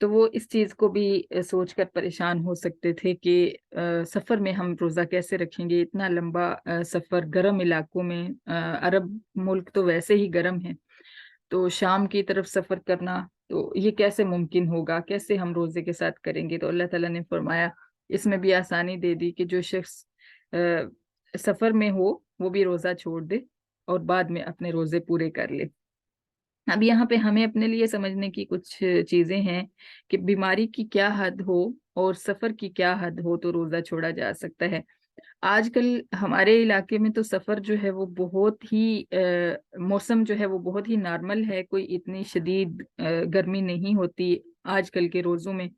تو وہ اس چیز کو بھی سوچ کر پریشان ہو سکتے تھے کہ سفر میں ہم روزہ کیسے رکھیں گے، اتنا لمبا سفر گرم علاقوں میں، عرب ملک تو ویسے ہی گرم ہے، تو شام کی طرف سفر کرنا تو یہ کیسے ممکن ہوگا، کیسے ہم روزے کے ساتھ کریں گے؟ تو اللہ تعالیٰ نے فرمایا، اس میں بھی آسانی دے دی کہ جو شخص سفر میں ہو وہ بھی روزہ چھوڑ دے اور بعد میں اپنے روزے پورے کر لے۔ اب یہاں پہ ہمیں اپنے لیے سمجھنے کی کچھ چیزیں ہیں کہ بیماری کی کیا حد ہو اور سفر کی کیا حد ہو تو روزہ چھوڑا جا سکتا ہے۔ آج کل ہمارے علاقے میں تو سفر جو ہے وہ بہت ہی موسم جو ہے وہ بہت ہی نارمل ہے، کوئی اتنی شدید گرمی نہیں ہوتی آج کل کے روزوں میں،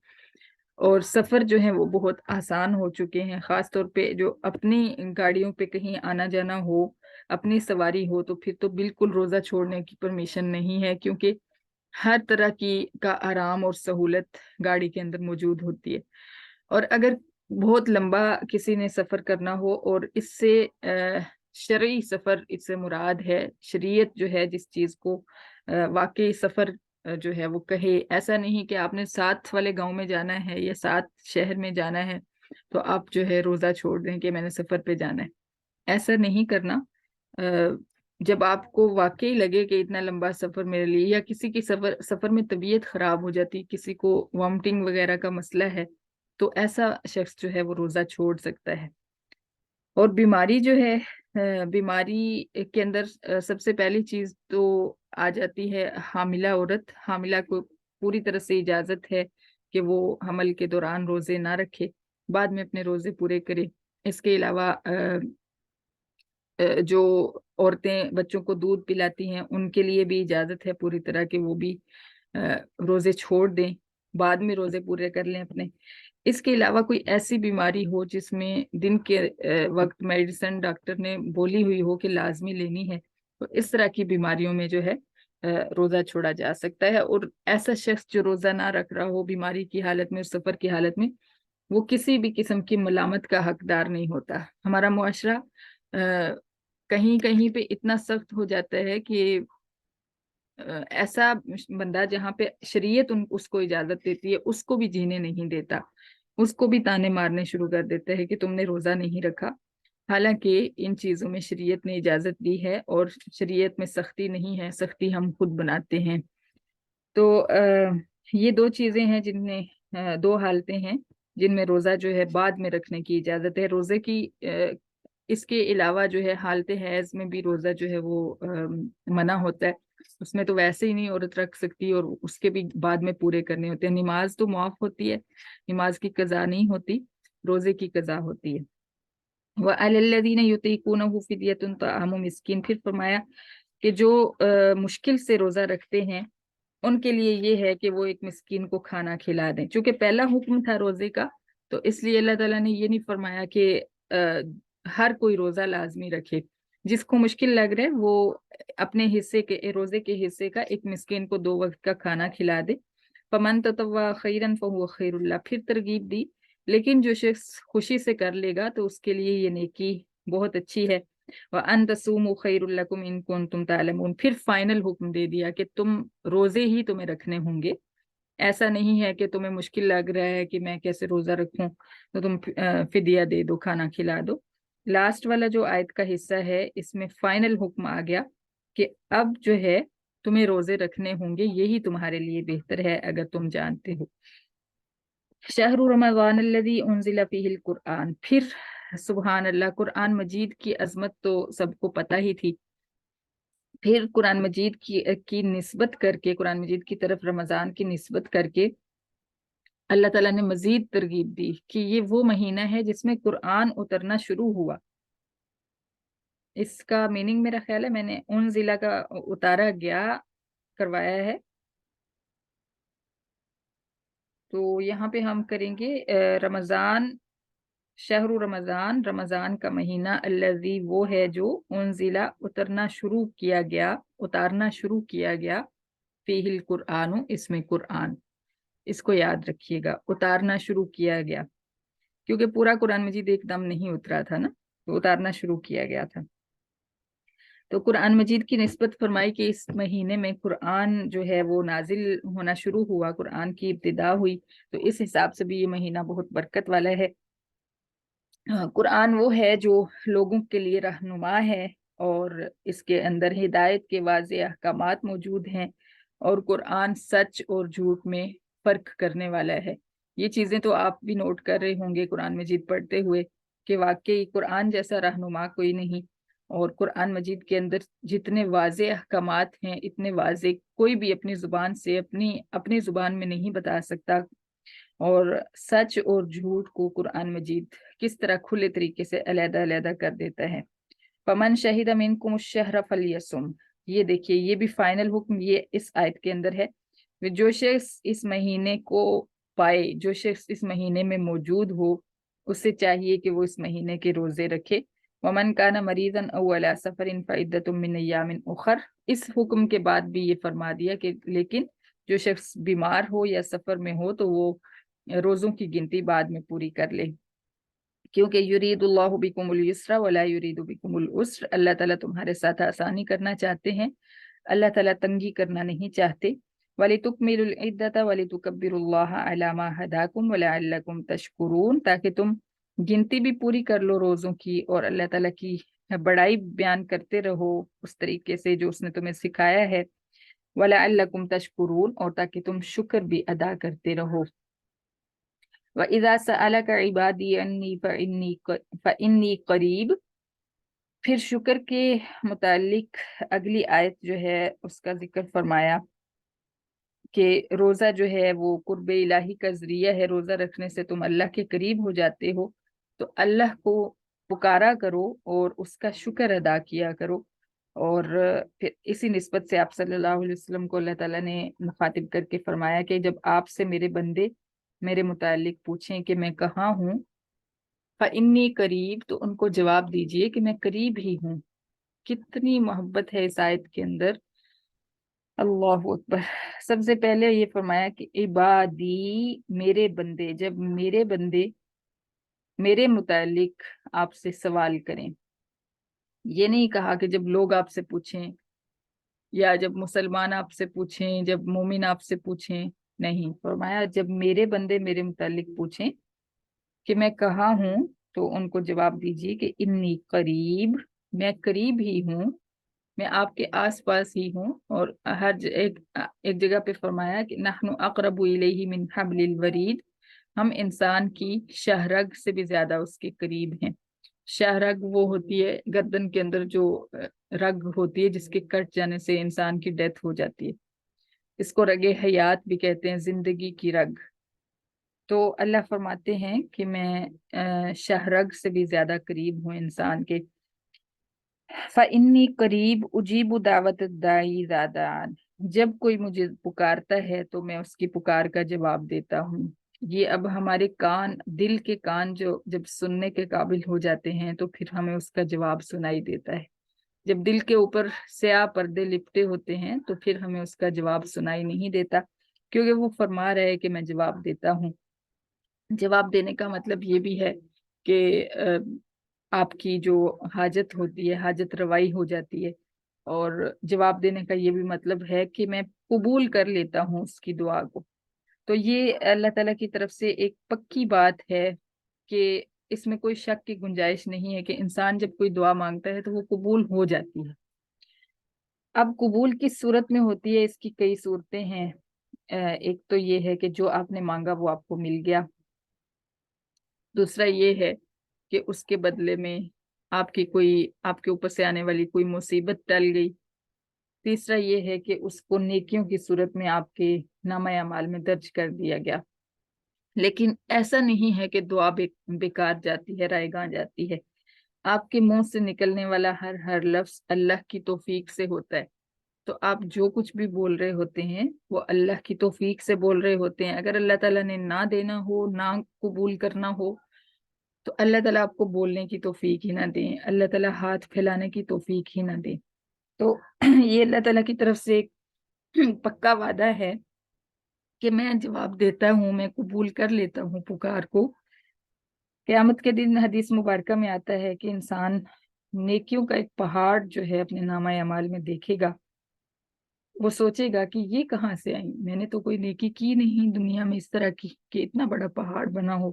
اور سفر جو ہے وہ بہت آسان ہو چکے ہیں، خاص طور پہ جو اپنی گاڑیوں پہ کہیں آنا جانا ہو، اپنی سواری ہو، تو پھر تو بالکل روزہ چھوڑنے کی پرمیشن نہیں ہے، کیونکہ ہر طرح کا آرام اور سہولت گاڑی کے اندر موجود ہوتی ہے۔ اور اگر بہت لمبا کسی نے سفر کرنا ہو، اور اس سے شرعی سفر اس سے مراد ہے، شریعت جو ہے جس چیز کو واقعی سفر جو ہے وہ کہے، ایسا نہیں کہ آپ نے ساتھ والے گاؤں میں جانا ہے یا ساتھ شہر میں جانا ہے تو آپ جو ہے روزہ چھوڑ دیں کہ میں نے سفر پہ جانا ہے، ایسا نہیں کرنا۔ جب آپ کو واقعی لگے کہ اتنا لمبا سفر میرے لیے، یا کسی کی سفر میں طبیعت خراب ہو جاتی، کسی کو وامٹنگ وغیرہ کا مسئلہ ہے، تو ایسا شخص جو ہے وہ روزہ چھوڑ سکتا ہے۔ اور بیماری جو ہے، بیماری کے اندر سب سے پہلی چیز تو آ جاتی ہے حاملہ عورت۔ حاملہ کو پوری طرح سے اجازت ہے کہ وہ حمل کے دوران روزے نہ رکھے، بعد میں اپنے روزے پورے کرے۔ اس کے علاوہ جو عورتیں بچوں کو دودھ پلاتی ہیں ان کے لیے بھی اجازت ہے پوری طرح کہ وہ بھی روزے چھوڑ دیں، بعد میں روزے پورے کر لیں اپنے۔ اس کے علاوہ کوئی ایسی بیماری ہو جس میں دن کے وقت میڈیسن ڈاکٹر نے بولی ہوئی ہو کہ لازمی لینی ہے، تو اس طرح کی بیماریوں میں جو ہے روزہ چھوڑا جا سکتا ہے۔ اور ایسا شخص جو روزہ نہ رکھ رہا ہو بیماری کی حالت میں اور سفر کی حالت میں، وہ کسی بھی قسم کی ملامت کا حقدار نہیں ہوتا۔ ہمارا معاشرہ کہیں کہیں پہ اتنا سخت ہو جاتا ہے کہ ایسا بندہ جہاں پہ شریعت اس کو اجازت دیتی ہے اس کو بھی جینے نہیں دیتا، اس کو بھی تانے مارنے شروع کر دیتا ہے کہ تم نے روزہ نہیں رکھا، حالانکہ ان چیزوں میں شریعت نے اجازت دی ہے اور شریعت میں سختی نہیں ہے، سختی ہم خود بناتے ہیں۔ تو یہ دو چیزیں ہیں جن میں دو حالتیں ہیں جن میں روزہ جو ہے بعد میں رکھنے کی اجازت ہے۔ روزے کی اس کے علاوہ جو ہے حالت حیض میں بھی روزہ جو ہے وہ منع ہوتا ہے، اس میں تو ویسے ہی نہیں عورت رکھ سکتی، اور اس کے بھی بعد میں پورے کرنے ہوتے ہیں۔ نماز تو معاف ہوتی ہے، نماز کی قضا نہیں ہوتی، روزے کی قضا ہوتی ہے۔ وَعَلَى الَّذِينَ يُطِيقُونَهُ فِدْيَةٌ طَعَامُ مِسْكِينٍ، پھر فرمایا کہ جو مشکل سے روزہ رکھتے ہیں ان کے لیے یہ ہے کہ وہ ایک مسکین کو کھانا کھلا دیں۔ چونکہ پہلا حکم تھا روزے کا، تو اس لیے اللہ تعالیٰ نے یہ نہیں فرمایا کہ ہر کوئی روزہ لازمی رکھے، جس کو مشکل لگ رہا ہے وہ اپنے حصے کے روزے کے حصے کا ایک مسکین کو 2 وقت کا کھانا کھلا دے۔ فَمَن تَطَوَّعَ خَيْرًا فَهُوَ خَيْرٌ لَهُ، پھر ترغیب دی، لیکن جو شخص خوشی سے کر لے گا تو اس کے لیے یہ نیکی بہت اچھی ہے۔ وَأَن تَصُومُوا خَيْرٌ لَكُمْ إِن كُنتُمْ تَعْلَمُونَ، پھر فائنل حکم دے دیا کہ تم روزے ہی تمہیں رکھنے ہوں گے، ایسا نہیں ہے کہ تمہیں مشکل لگ رہا ہے کہ میں کیسے روزہ رکھوں تو تم فدیہ دے دو، کھانا کھلا دو۔ لاسٹ والا جو آیت کا حصہ ہے اس میں فائنل حکم آ گیا کہ اب جو ہے تمہیں روزے رکھنے ہوں گے، یہی تمہارے لیے بہتر ہے اگر تم جانتے ہو۔ شہر رمضان الذی انزل فیہ القرآن، پھر سبحان اللہ، قرآن مجید کی عظمت تو سب کو پتہ ہی تھی، پھر قرآن مجید کی نسبت کر کے، قرآن مجید کی طرف رمضان کی نسبت کر کے اللہ تعالیٰ نے مزید ترغیب دی کہ یہ وہ مہینہ ہے جس میں قرآن اترنا شروع ہوا۔ اس کا میننگ میرا خیال ہے میں نے ان ضلع کا اتارا گیا کروایا ہے، تو یہاں پہ ہم کریں گے رمضان، شہر رمضان، رمضان کا مہینہ، الذی وہ ہے جو انزلہ اترنا شروع کیا گیا، اتارنا شروع کیا گیا، فیہ القرآن، اس میں قرآن، اس کو یاد رکھیے گا، اتارنا شروع کیا گیا، کیونکہ پورا قرآن مجید ایک دم نہیں اترا تھا نا، تو اتارنا شروع کیا گیا تھا۔ تو قرآن مجید کی نسبت فرمائی کہ اس مہینے میں قرآن جو ہے وہ نازل ہونا شروع ہوا، قرآن کی ابتدا ہوئی، تو اس حساب سے بھی یہ مہینہ بہت برکت والا ہے۔ قرآن وہ ہے جو لوگوں کے لیے رہنما ہے، اور اس کے اندر ہدایت کے واضح احکامات موجود ہیں، اور قرآن سچ اور جھوٹ میں فرق کرنے والا ہے۔ یہ چیزیں تو آپ بھی نوٹ کر رہے ہوں گے قرآن مجید پڑھتے ہوئے کہ واقعی قرآن جیسا رہنما کوئی نہیں، اور قرآن مجید کے اندر جتنے واضح احکامات ہیں اتنے واضح کوئی بھی اپنی زبان سے اپنی زبان میں نہیں بتا سکتا، اور سچ اور جھوٹ کو قرآن مجید کس طرح کھلے طریقے سے علیحدہ علیحدہ کر دیتا ہے۔ فمن شہد منکم الشہر فلیصم، یہ دیکھیے یہ بھی فائنل حکم یہ اس آیت کے اندر ہے، جو شخص اس مہینے کو پائے، جو شخص اس مہینے میں موجود ہو، اس سے چاہیے کہ وہ اس مہینے کے روزے رکھے۔ ومن کان مریضا او علی سفر فعدۃ من ایام اخر، اس حکم کے بعد بھی یہ فرما دیا کہ لیکن جو شخص بیمار ہو یا سفر میں ہو تو وہ روزوں کی گنتی بعد میں پوری کر لے، کیونکہ یرید اللہ بکم اليسر ولا یرید بکم العسر، اللہ تعالیٰ تمہارے ساتھ آسانی کرنا چاہتے ہیں، اللہ تعالیٰ تنگی کرنا نہیں چاہتے۔ وَلِتُكْمِلُوا الْعِدَّةَ وَلِتُكَبِّرُوا اللَّهَ عَلَى مَا هَدَاكُمْ وَلَعَلَّكُمْ تَشْكُرُونَ، تاکہ تم گنتی بھی پوری کر لو روزوں کی، اور اللہ تعالیٰ کی بڑائی بیان کرتے رہو اس طریقے سے جو اس نے تمہیں سکھایا ہے، وَلَعَلَّكُمْ تَشْكُرُونَ، اور تاکہ تم شکر بھی ادا کرتے رہو۔ وَإِذَا سَأَلَكَ عِبَادِي عَنِّي فَإِنِّي قَرِيبٌ، پھر شکر کے متعلق اگلی آیت جو ہے اس کا ذکر فرمایا کہ روزہ جو ہے وہ قرب الہی کا ذریعہ ہے، روزہ رکھنے سے تم اللہ کے قریب ہو جاتے ہو، تو اللہ کو پکارا کرو اور اس کا شکر ادا کیا کرو۔ اور پھر اسی نسبت سے آپ صلی اللہ علیہ وسلم کو اللہ تعالیٰ نے مخاطب کر کے فرمایا کہ جب آپ سے میرے بندے میرے متعلق پوچھیں کہ میں کہاں ہوں، فَإِنِّي قریب، تو ان کو جواب دیجئے کہ میں قریب ہی ہوں۔ کتنی محبت ہے اس آیت کے اندر، اللہ اکبر۔ سب سے پہلے یہ فرمایا کہ عبادی، میرے بندے، جب میرے بندے میرے متعلق آپ سے سوال کریں، یہ نہیں کہا کہ جب لوگ آپ سے پوچھیں یا جب مسلمان آپ سے پوچھیں، جب مومن آپ سے پوچھیں، نہیں، فرمایا جب میرے بندے میرے متعلق پوچھیں کہ میں کہاں ہوں، تو ان کو جواب دیجیے کہ انی قریب، میں قریب ہی ہوں، میں آپ کے آس پاس ہی ہوں۔ اور ایک جگہ پہ فرمایا کہ نحن اقرب الیہ من حبل الورید، ہم انسان کی شہرگ سے بھی زیادہ اس کے قریب ہیں۔ شہرگ وہ ہوتی ہے گردن کے اندر جو رگ ہوتی ہے جس کے کٹ جانے سے انسان کی ڈیتھ ہو جاتی ہے، اس کو رگ حیات بھی کہتے ہیں، زندگی کی رگ۔ تو اللہ فرماتے ہیں کہ میں شہرگ سے بھی زیادہ قریب ہوں انسان کے۔ فَإِنِّي قریب اجیب دعوت الداعی اذا دعان، جب کوئی مجھے پکارتا ہے تو میں اس کی پکار کا جواب دیتا ہوں۔ یہ اب ہمارے کان، دل کے کان جو جب سننے کے قابل ہو جاتے ہیں تو پھر ہمیں اس کا جواب سنائی دیتا ہے۔ جب دل کے اوپر سیاہ پردے لپٹے ہوتے ہیں تو پھر ہمیں اس کا جواب سنائی نہیں دیتا، کیونکہ وہ فرما رہا ہے کہ میں جواب دیتا ہوں۔ جواب دینے کا مطلب یہ بھی ہے کہ آپ کی جو حاجت ہوتی ہے، حاجت روائی ہو جاتی ہے، اور جواب دینے کا یہ بھی مطلب ہے کہ میں قبول کر لیتا ہوں اس کی دعا کو۔ تو یہ اللہ تعالیٰ کی طرف سے ایک پکی بات ہے کہ اس میں کوئی شک کی گنجائش نہیں ہے کہ انسان جب کوئی دعا مانگتا ہے تو وہ قبول ہو جاتی ہے۔ اب قبول کس صورت میں ہوتی ہے، اس کی کئی صورتیں ہیں۔ ایک تو یہ ہے کہ جو آپ نے مانگا وہ آپ کو مل گیا، دوسرا یہ ہے کہ اس کے بدلے میں آپ کے اوپر سے آنے والی کوئی مصیبت ٹل گئی، تیسرا یہ ہے کہ اس کو نیکیوں کی صورت میں آپ کے نامہ اعمال میں درج کر دیا گیا۔ لیکن ایسا نہیں ہے کہ دعا بیکار جاتی ہے، رائے گاں جاتی ہے۔ آپ کے منہ سے نکلنے والا ہر لفظ اللہ کی توفیق سے ہوتا ہے، تو آپ جو کچھ بھی بول رہے ہوتے ہیں وہ اللہ کی توفیق سے بول رہے ہوتے ہیں۔ اگر اللہ تعالیٰ نے نہ دینا ہو، نہ قبول کرنا ہو، تو اللہ تعالیٰ آپ کو بولنے کی توفیق ہی نہ دیں، اللہ تعالیٰ ہاتھ پھیلانے کی توفیق ہی نہ دیں۔ تو یہ اللہ تعالیٰ کی طرف سے ایک پکا وعدہ ہے کہ میں جواب دیتا ہوں، میں قبول کر لیتا ہوں پکار کو۔ قیامت کے دن حدیث مبارکہ میں آتا ہے کہ انسان نیکیوں کا ایک پہاڑ جو ہے اپنے نامہ اعمال میں دیکھے گا، وہ سوچے گا کہ یہ کہاں سے آئی، میں نے تو کوئی نیکی کی نہیں دنیا میں اس طرح کی کہ اتنا بڑا پہاڑ بنا ہو۔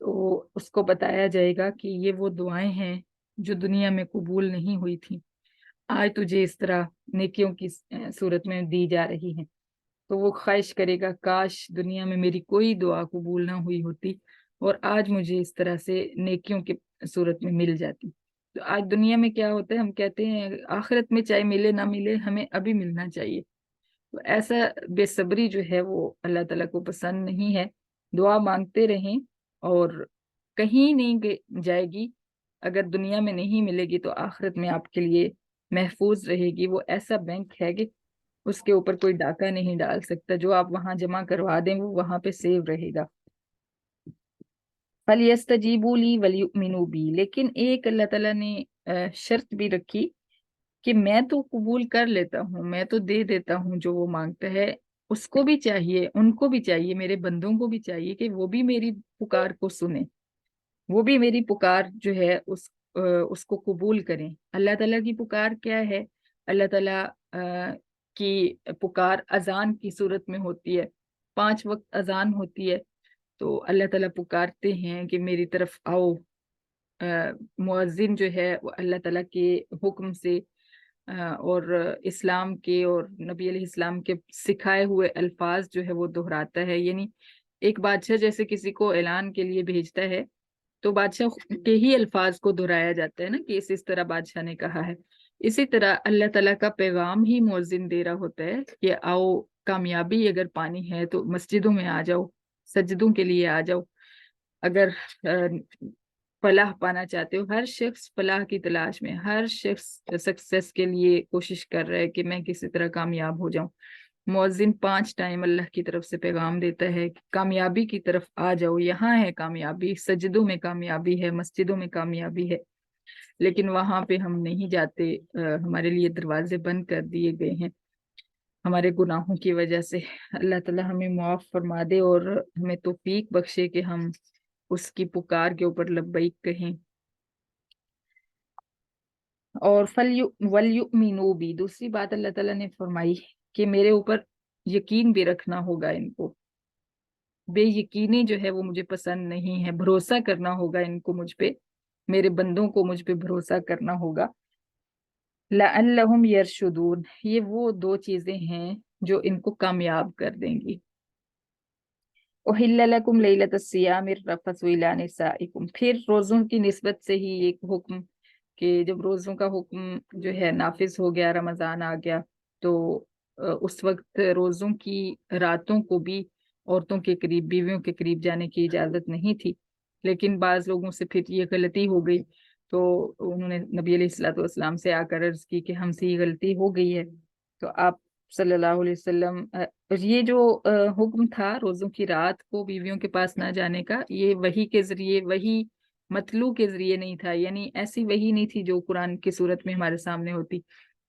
تو اس کو بتایا جائے گا کہ یہ وہ دعائیں ہیں جو دنیا میں قبول نہیں ہوئی تھیں، آج تجھے اس طرح نیکیوں کی صورت میں دی جا رہی ہیں۔ تو وہ خواہش کرے گا کاش دنیا میں میری کوئی دعا قبول نہ ہوئی ہوتی اور آج مجھے اس طرح سے نیکیوں کی صورت میں مل جاتی۔ تو آج دنیا میں کیا ہوتا ہے، ہم کہتے ہیں آخرت میں چاہے ملے نہ ملے ہمیں ابھی ملنا چاہیے۔ تو ایسا بے صبری جو ہے وہ اللہ تعالیٰ کو پسند نہیں ہے۔ دعا مانگتے رہیں اور کہیں نہیں جائے گی، اگر دنیا میں نہیں ملے گی تو آخرت میں آپ کے لیے محفوظ رہے گی۔ وہ ایسا بینک ہے کہ اس کے اوپر کوئی ڈاکہ نہیں ڈال سکتا، جو آپ وہاں جمع کروا دیں وہ وہاں پہ سیو رہے گا۔ فَلْيَسْتَجِيبُوا لِي وَلْيُؤْمِنُوا بِي، لیکن ایک اللہ تعالیٰ نے شرط بھی رکھی کہ میں تو قبول کر لیتا ہوں، میں تو دے دیتا ہوں جو وہ مانگتا ہے، اس کو بھی چاہیے، ان کو بھی چاہیے، میرے بندوں کو بھی چاہیے کہ وہ بھی میری پکار کو سنیں، وہ بھی میری پکار جو ہے اس کو قبول کریں۔ اللہ تعالیٰ کی پکار کیا ہے؟ اللہ تعالیٰ کی پکار اذان کی صورت میں ہوتی ہے، 5 وقت اذان ہوتی ہے، تو اللہ تعالیٰ پکارتے ہیں کہ میری طرف آؤ۔ مؤذن جو ہے وہ اللہ تعالیٰ کے حکم سے اور اسلام کے اور نبی علیہ السلام کے سکھائے ہوئے الفاظ جو ہے وہ دہراتا ہے۔ یعنی ایک بادشاہ جیسے کسی کو اعلان کے لیے بھیجتا ہے تو بادشاہ کے ہی الفاظ کو دہرایا جاتا ہے نا کہ اس طرح بادشاہ نے کہا ہے۔ اسی طرح اللہ تعالیٰ کا پیغام ہی مؤذن دے رہا ہوتا ہے کہ آؤ، کامیابی اگر پانی ہے تو مسجدوں میں آ جاؤ، سجدوں کے لیے آ جاؤ۔ اگر فلاح پانا چاہتے ہو، ہر شخص فلاح کی تلاش میں، ہر شخص سکسیس کے لیے کوشش کر رہا ہے کہ میں کسی طرح کامیاب ہو جاؤں۔ مؤذن 5 ٹائم اللہ کی طرف سے پیغام دیتا ہے کہ کامیابی کی طرف آ جاؤ، یہاں ہے کامیابی، سجدوں میں کامیابی ہے، مسجدوں میں کامیابی ہے۔ لیکن وہاں پہ ہم نہیں جاتے، ہمارے لیے دروازے بند کر دیے گئے ہیں ہمارے گناہوں کی وجہ سے۔ اللہ تعالیٰ ہمیں معاف فرما دے اور ہمیں توفیق بخشے کہ ہم اس کی پکار کے اوپر لبیک کہیں۔ اور وَلْيُؤْمِنُوا بِي، دوسری بات اللہ تعالیٰ نے فرمائی کہ میرے اوپر یقین بھی رکھنا ہوگا ان کو۔ بے یقینی جو ہے وہ مجھے پسند نہیں ہے، بھروسہ کرنا ہوگا ان کو مجھ پہ، میرے بندوں کو مجھ پہ بھروسہ کرنا ہوگا۔ لَعَلَّهُمْ يَرْشُدُونَ، یہ وہ 2 چیزیں ہیں جو ان کو کامیاب کر دیں گی۔ أُحِلَّ لَكُمْ لَيْلَةَ الصِّيَامِ الرَّفَثُ إِلَىٰ نِسَائِكُمْ، پھر روزوں کی نسبت سے ہی ایک حکم کہ جب روزوں کا حکم جو ہے نافذ ہو گیا، رمضان آ گیا، تو اس وقت روزوں کی راتوں کو بھی عورتوں کے قریب، بیویوں کے قریب جانے کی اجازت نہیں تھی۔ لیکن بعض لوگوں سے پھر یہ غلطی ہو گئی تو انہوں نے نبی علیہ الصلوٰۃ والسلام سے آ کر عرض کی کہ ہم سے یہ غلطی ہو گئی ہے۔ تو آپ صلی اللہ علیہ وسلم، یہ جو حکم تھا روزوں کی رات کو بیویوں کے پاس نہ جانے کا، یہ وحی کے ذریعے، وحی مطلوع کے ذریعے نہیں تھا، یعنی ایسی وحی نہیں تھی جو قرآن کی صورت میں ہمارے سامنے ہوتی۔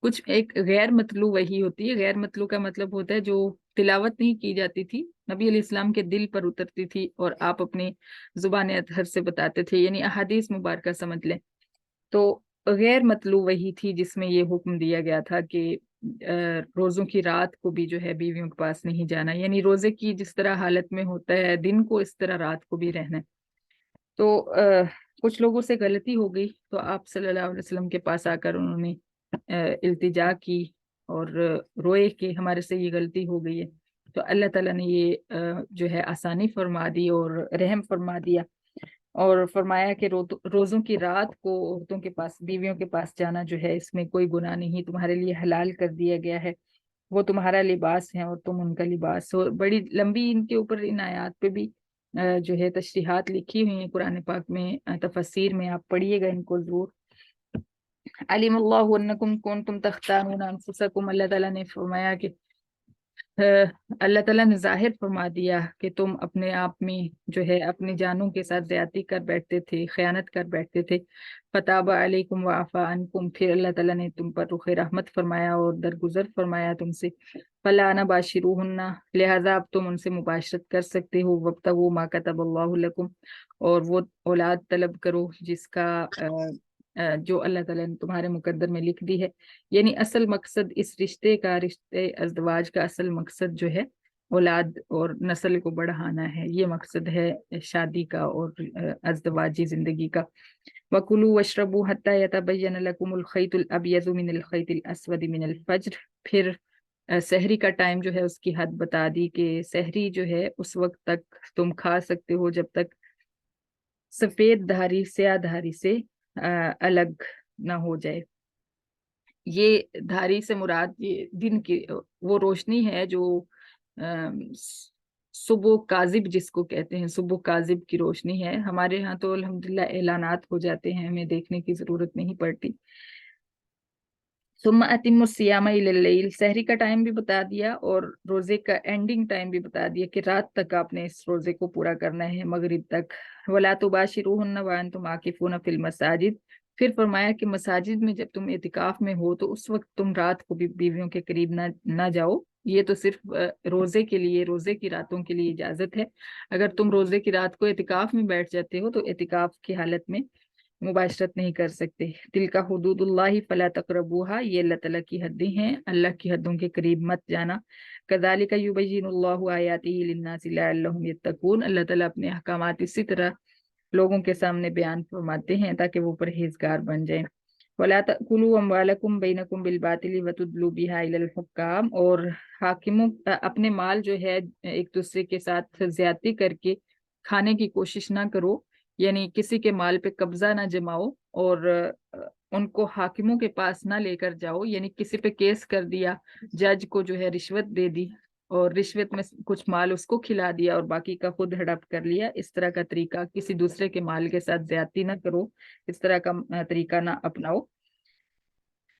کچھ ایک غیر مطلوع وحی ہوتی ہے، غیر مطلوع کا مطلب ہوتا ہے جو تلاوت نہیں کی جاتی تھی، نبی علیہ السلام کے دل پر اترتی تھی اور آپ اپنی زبان اطہر سے بتاتے تھے، یعنی احادیث مبارکہ سمجھ لیں۔ تو غیر مطلوع وحی تھی جس میں یہ حکم دیا گیا تھا کہ روزوں کی رات کو بھی جو ہے بیویوں کے پاس نہیں جانا، یعنی روزے کی جس طرح حالت میں ہوتا ہے دن کو، اس طرح رات کو بھی رہنا ہے۔ تو کچھ لوگوں سے غلطی ہو گئی تو آپ صلی اللہ علیہ وسلم کے پاس آ کر انہوں نے التجا کی اور روئے کہ ہمارے سے یہ غلطی ہو گئی ہے۔ تو اللہ تعالیٰ نے یہ جو ہے آسانی فرما دی اور رحم فرما دیا اور فرمایا کہ روزوں کی رات کو عورتوں کے پاس، بیویوں کے پاس جانا جو ہے اس میں کوئی گناہ نہیں، تمہارے لیے حلال کر دیا گیا ہے، وہ تمہارا لباس ہے اور تم ان کا لباس ہو۔ بڑی لمبی ان کے اوپر ان آیات پہ بھی جو ہے تشریحات لکھی ہوئی ہیں قرآن پاک میں، تفسیر میں، آپ پڑھیے گا ان کو ضرور۔ علم اللہ انکم کنتم تختانون انفسکم، اللہ تعالیٰ نے فرمایا کہ اللہ تعالیٰ نے ظاہر فرما دیا کہ تم اپنے آپ میں جو ہے اپنی جانوں کے ساتھ زیادتی کر بیٹھتے تھے، خیانت کر بیٹھتے تھے۔ فتاب علیکم وعفا عنکم، پھر اللہ تعالیٰ نے تم پر رخ رحمت فرمایا اور درگزر فرمایا تم سے۔ فلا نباشروہن، لہذا اب تم ان سے مباشرت کر سکتے ہو۔ وابتغوا ما کتب اللہ لکم، اور وہ اولاد طلب کرو جس کا جو اللہ تعالیٰ نے تمہارے مقدر میں لکھ دی ہے. یعنی اصل مقصد اس رشتے ازدواج کا اصل مقصد جو ہے اولاد اور نسل کو بڑھانا ہے. یہ مقصد ہے شادی کا اور ازدواجی زندگی کا. وَكُلُوا وَاشْرَبُوا حَتَّى يَتَبَيَّنَ لَكُمُ الْخَيْطُ الْأَبْيَضُ مِنَ الْخَيْطِ الْأَسْوَدِ مِنَ الْفَجْرِ. پھر سحری کا ٹائم جو ہے اس کی حد بتا دی کہ سحری جو ہے اس وقت تک تم کھا سکتے ہو جب تک سفید دھاری سیاہ دھاری سے الگ نہ ہو جائے. یہ دھاری سے مراد یہ دن کی وہ روشنی ہے جو صبح کاذب جس کو کہتے ہیں، صبح کاذب کی روشنی ہے. ہمارے ہاں تو الحمدللہ اعلانات ہو جاتے ہیں، ہمیں دیکھنے کی ضرورت نہیں پڑتی. ثم اتم الصیام الی اللیل، سحری کا ٹائم بھی بتا دیا اور روزے کا اینڈنگ ٹائم بھی بتا دیا کہ رات تک آپ نے اس روزے کو پورا کرنا ہے، مغرب تک. ولا تباشروہن وانتم عاکفون فی المساجد، پھر فرمایا کہ مساجد میں جب تم اعتکاف میں ہو تو اس وقت تم رات کو بھی بیویوں کے قریب نہ جاؤ. یہ تو صرف روزے کے لیے، روزے کی راتوں کے لیے اجازت ہے. اگر تم روزے کی رات کو اعتکاف میں بیٹھ جاتے ہو تو اعتکاف کی حالت میں مباشرت نہیں کر سکتے. تلک حدود اللہ فلا تقربوها، یہ اللہ تعالیٰ کی حدیں ہیں، اللہ کی حدوں کے قریب مت جانا. کذالک یبین اللہ آیاتہ للناس لعلہم یتقون، اللہ تعالیٰ اپنے احکامات اسی طرح لوگوں کے سامنے بیان فرماتے ہیں تاکہ وہ پرہیزگار بن جائیں. ولا تأکلوا اموالکم بینکم بالباطل وتدلوا بها الی الحکام، اور حاکموں اپنے مال جو ہے ایک دوسرے کے ساتھ زیادتی کر کے کھانے کی کوشش نہ کرو. یعنی کسی کے مال پہ قبضہ نہ جماؤ اور ان کو حاکموں کے پاس نہ لے کر جاؤ. یعنی کسی پہ کیس کر دیا، جج کو جو ہے رشوت دے دی اور رشوت میں کچھ مال اس کو کھلا دیا اور باقی کا خود ہڑپ کر لیا. اس طرح کا طریقہ، کسی دوسرے کے مال کے ساتھ زیادتی نہ کرو، اس طرح کا طریقہ نہ اپناؤ.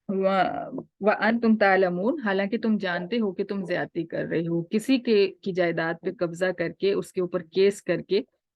وَأَنْتُمْ تَعْلَمُونَ، حالانکہ تم جانتے ہو کہ تم زیادتی کر رہے ہو. کسی کی جائیداد پہ قبضہ کر کے اس کے اوپر کیس کر کے